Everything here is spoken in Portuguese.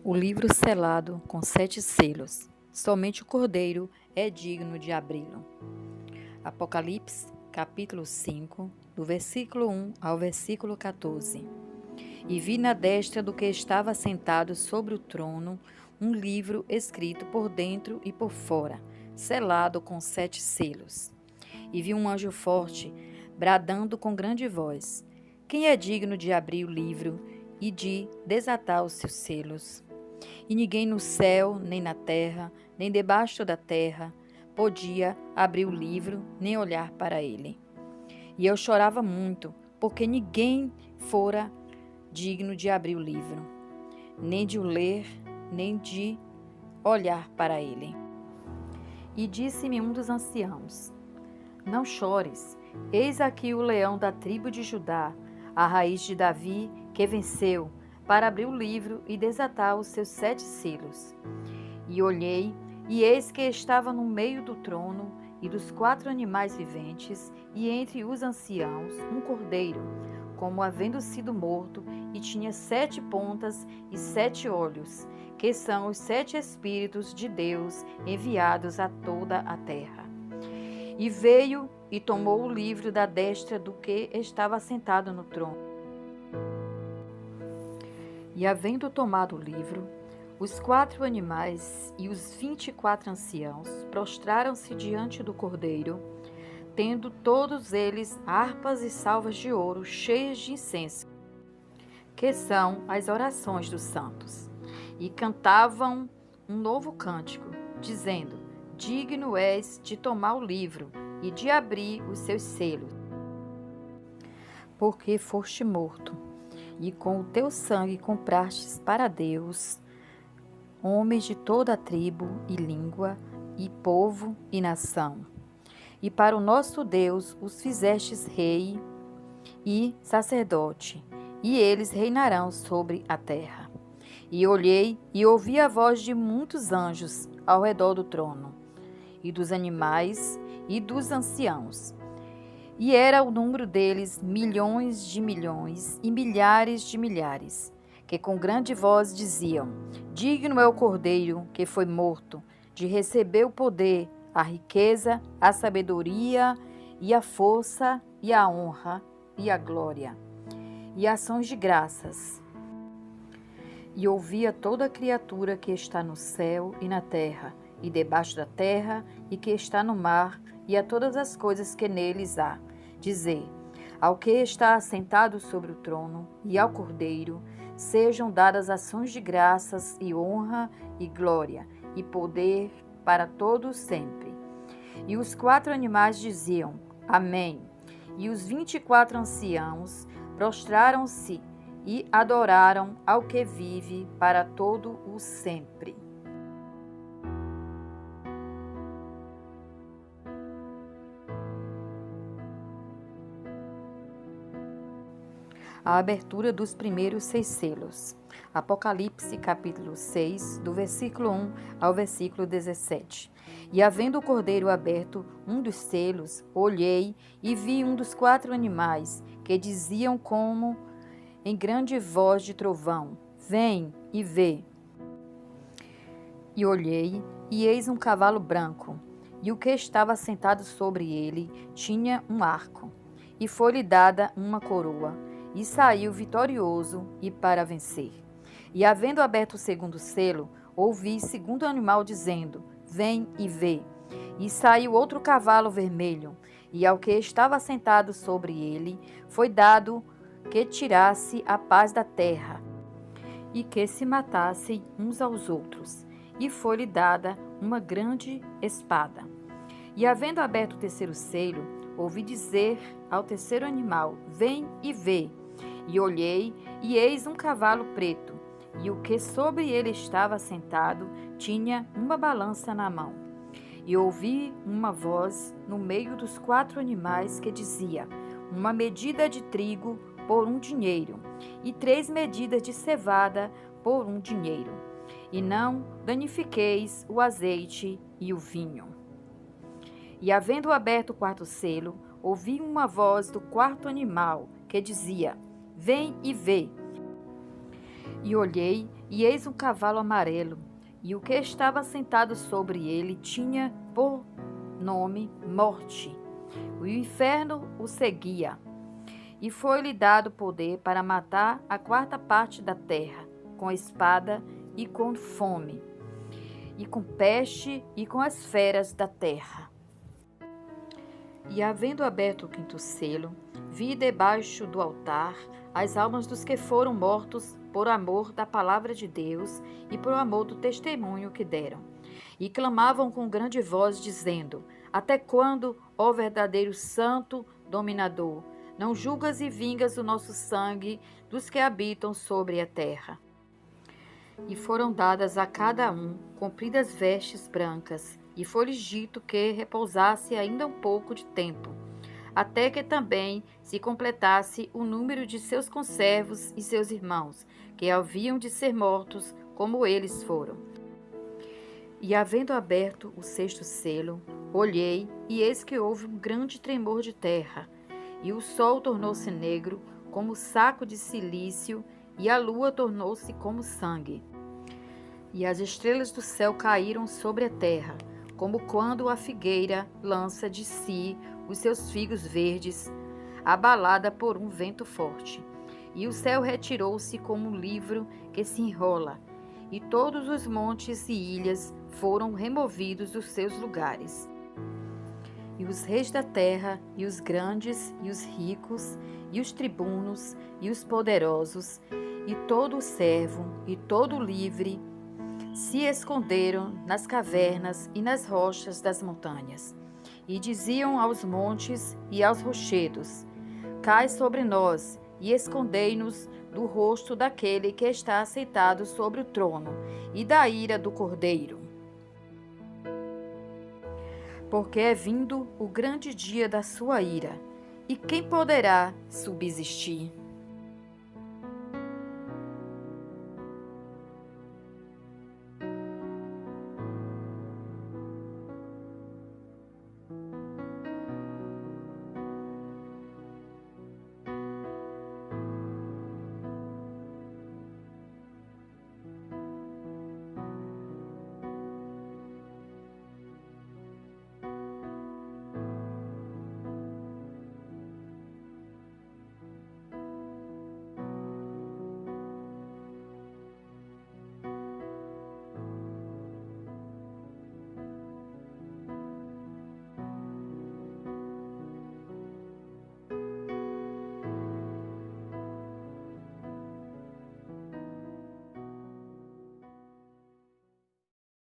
O livro selado com 7 selos. Somente o Cordeiro é digno de abri-lo. Apocalipse, capítulo 5, do versículo 1 ao versículo 14. E vi na destra do que estava sentado sobre o trono um livro escrito por dentro e por fora, selado com 7 selos. E vi um anjo forte, bradando com grande voz: Quem é digno de abrir o livro e de desatar os seus selos? E ninguém no céu, nem na terra, nem debaixo da terra, podia abrir o livro, nem olhar para ele. E eu chorava muito, porque ninguém fora digno de abrir o livro, nem de o ler, nem de olhar para ele. E disse-me um dos anciãos: Não chores, eis aqui o leão da tribo de Judá, a raiz de Davi, que venceu, para abrir o livro e desatar os seus 7 selos. E olhei, e eis que estava no meio do trono e dos 4 animais viventes, e entre os anciãos, um cordeiro, como havendo sido morto, e tinha 7 pontas e 7 olhos, que são os 7 Espíritos de Deus enviados a toda a terra. E veio e tomou o livro da destra do que estava sentado no trono. E havendo tomado o livro, os 4 animais e os 24 anciãos prostraram-se diante do Cordeiro, tendo todos eles harpas e salvas de ouro cheias de incenso, que são as orações dos santos, e cantavam um novo cântico, dizendo: Digno és de tomar o livro e de abrir os seus selos, porque foste morto, e com o teu sangue comprastes para Deus homens de toda a tribo e língua e povo e nação. E para o nosso Deus os fizestes rei e sacerdote, e eles reinarão sobre a terra. E olhei e ouvi a voz de muitos anjos ao redor do trono, e dos animais e dos anciãos. E era o número deles milhões de milhões e milhares de milhares, que com grande voz diziam: Digno é o Cordeiro que foi morto, de receber o poder, a riqueza, a sabedoria e a força e a honra e a glória e ações de graças. E ouvia toda criatura que está no céu e na terra, e debaixo da terra, e que está no mar, e a todas as coisas que neles há, dizer: Ao que está assentado sobre o trono e ao Cordeiro sejam dadas ações de graças e honra e glória e poder para todos sempre. E os 4 animais diziam: Amém. E os 24 anciãos prostraram-se e adoraram ao que vive para todo o sempre. A abertura dos primeiros 6 selos. Apocalipse, capítulo 6, do versículo 1 ao versículo 17. E havendo o Cordeiro aberto um dos selos, olhei e vi um dos 4 animais, que diziam como em grande voz de trovão: Vem e vê. E olhei, e eis um cavalo branco, e o que estava sentado sobre ele tinha um arco, e foi-lhe dada uma coroa, e saiu vitorioso e para vencer. E havendo aberto o segundo selo, ouvi segundo animal dizendo: Vem e vê. E saiu outro cavalo vermelho, e ao que estava sentado sobre ele foi dado que tirasse a paz da terra, e que se matassem uns aos outros. E foi-lhe dada uma grande espada. E havendo aberto o terceiro selo, ouvi dizer ao terceiro animal: Vem e vê. E olhei, e eis um cavalo preto, e o que sobre ele estava sentado tinha uma balança na mão. E ouvi uma voz no meio dos 4 animais que dizia: Uma medida de trigo por 1 dinheiro, e 3 medidas de cevada por 1 dinheiro. E não danifiqueis o azeite e o vinho. E havendo aberto o 4º selo, ouvi uma voz do 4º animal que dizia: Vem e vê. E olhei, E eis um cavalo amarelo, e o que estava sentado sobre ele tinha por nome Morte. O inferno o seguia, e foi-lhe dado poder para matar a quarta parte da terra, com espada e com fome, e com peste e com as feras da terra. E havendo aberto o quinto selo, vi debaixo do altar as almas dos que foram mortos por amor da palavra de Deus e por amor do testemunho que deram. E clamavam com grande voz, dizendo: Até quando, ó verdadeiro santo dominador, não julgas e vingas o nosso sangue dos que habitam sobre a terra? E foram dadas a cada um compridas vestes brancas, e foi-lhes dito que repousasse ainda um pouco de tempo, até que também se completasse o número de seus conservos e seus irmãos, que haviam de ser mortos como eles foram. E havendo aberto o sexto selo, olhei, e eis que houve um grande tremor de terra, e o sol tornou-se negro como saco de cilício, e a lua tornou-se como sangue. E as estrelas do céu caíram sobre a terra, como quando a figueira lança de si os seus figos verdes, abalada por um vento forte. E o céu retirou-se como um livro que se enrola, e todos os montes e ilhas foram removidos dos seus lugares. E os reis da terra, e os grandes, e os ricos, e os tribunos, e os poderosos, e todo o servo, e todo o livre, se esconderam nas cavernas e nas rochas das montanhas, e diziam aos montes e aos rochedos: Cai sobre nós, e escondei-nos do rosto daquele que está assentado sobre o trono, e da ira do Cordeiro. Porque é vindo o grande dia da sua ira, e quem poderá subsistir?